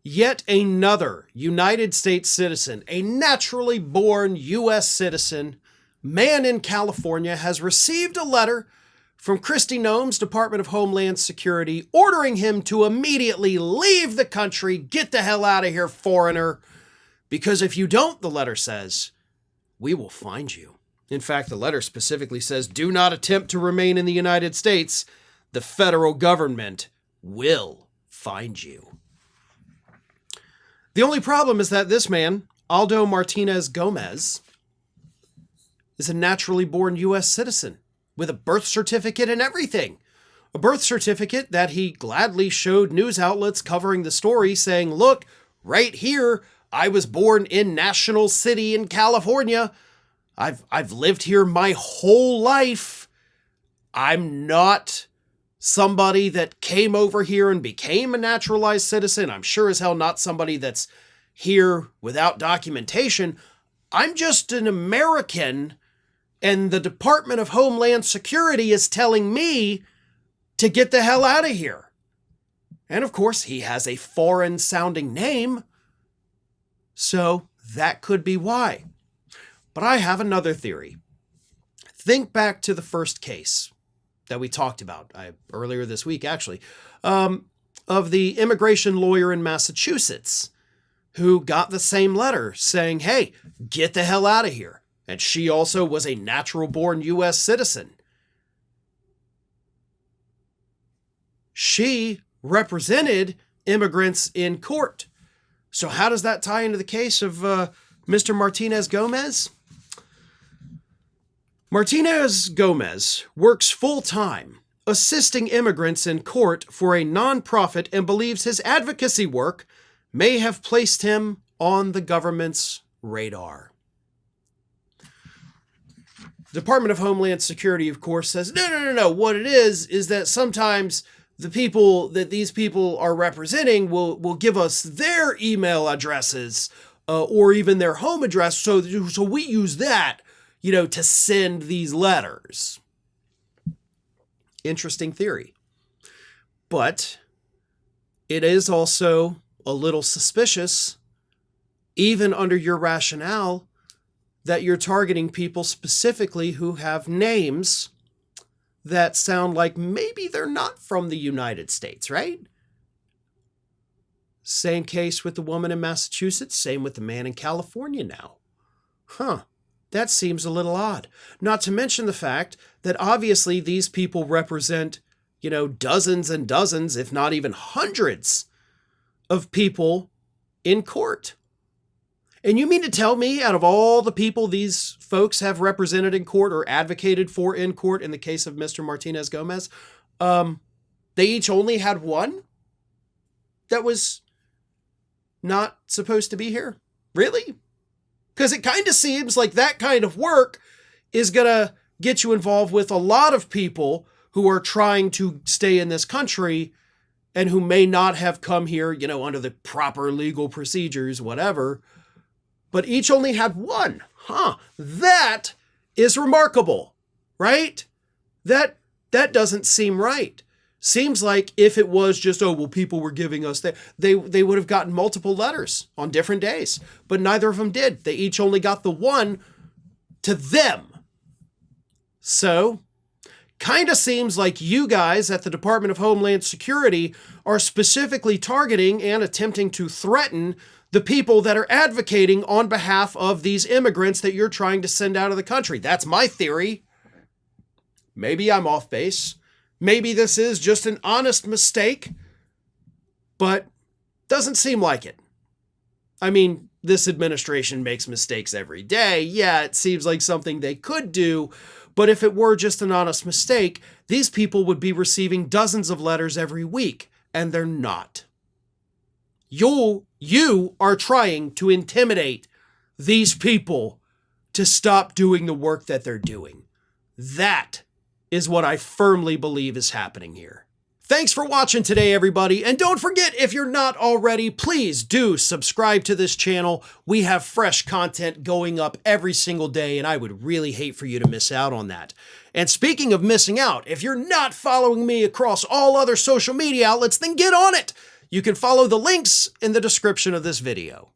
Yet another United States citizen, a naturally born U.S. citizen, man in California, has received a letter from Kristi Noem's Department of Homeland Security ordering him to immediately leave the country, get the hell out of here, foreigner, because if you don't, the letter says, we will find you. In fact, the letter specifically says, do not attempt to remain in the United States. The federal government will find you. The only problem is that this man, Aldo Martinez Gomez, is a naturally born U.S. citizen with a birth certificate and everything. A birth certificate that he gladly showed news outlets covering the story saying, look, right here, I was born in National City in California. I've lived here my whole life. I'm not somebody that came over here and became a naturalized citizen. I'm sure as hell not somebody that's here without documentation. I'm just an American, and the Department of Homeland Security is telling me to get the hell out of here. And of course, he has a foreign-sounding name, so that could be why. But I have another theory. Think back to the first case that we talked about earlier this week, actually, of the immigration lawyer in Massachusetts who got the same letter saying, hey, get the hell out of here. And she also was a natural-born U.S. citizen. She represented immigrants in court. So how does that tie into the case of Mr. Martinez Gomez? Martinez Gomez works full-time assisting immigrants in court for a nonprofit and believes his advocacy work may have placed him on the government's radar. The Department of Homeland Security, of course, says, no. What it is that sometimes the people that these people are representing will give us their email addresses or even their home address. So we use that, to send these letters. Interesting theory. But it is also a little suspicious, even under your rationale, that you're targeting people specifically who have names that sound like maybe they're not from the United States, right? Same case with the woman in Massachusetts, same with the man in California now. That seems a little odd. Not to mention the fact that obviously these people represent, dozens and dozens, if not even hundreds of people in court. And you mean to tell me out of all the people these folks have represented in court or advocated for in court in the case of Mr. Martinez Gomez, they each only had one that was not supposed to be here? Really? Because it kind of seems like that kind of work is going to get you involved with a lot of people who are trying to stay in this country and who may not have come here, under the proper legal procedures, whatever. But each only had one. That is remarkable, right? That doesn't seem right. Seems like if it was just, people were giving us that, they would have gotten multiple letters on different days, but neither of them did. They each only got the one to them. So, kind of seems like you guys at the Department of Homeland Security are specifically targeting and attempting to threaten the people that are advocating on behalf of these immigrants that you're trying to send out of the country. That's my theory. Maybe I'm off base. Maybe this is just an honest mistake, but doesn't seem like it. I mean, this administration makes mistakes every day. Yeah, it seems like something they could do, but if it were just an honest mistake, these people would be receiving dozens of letters every week, and they're not. You are trying to intimidate these people to stop doing the work that they're doing. That is what I firmly believe is happening here. Thanks for watching today, everybody. And don't forget, if you're not already, please do subscribe to this channel. We have fresh content going up every single day, and I would really hate for you to miss out on that. And speaking of missing out, if you're not following me across all other social media outlets, then get on it. You can follow the links in the description of this video.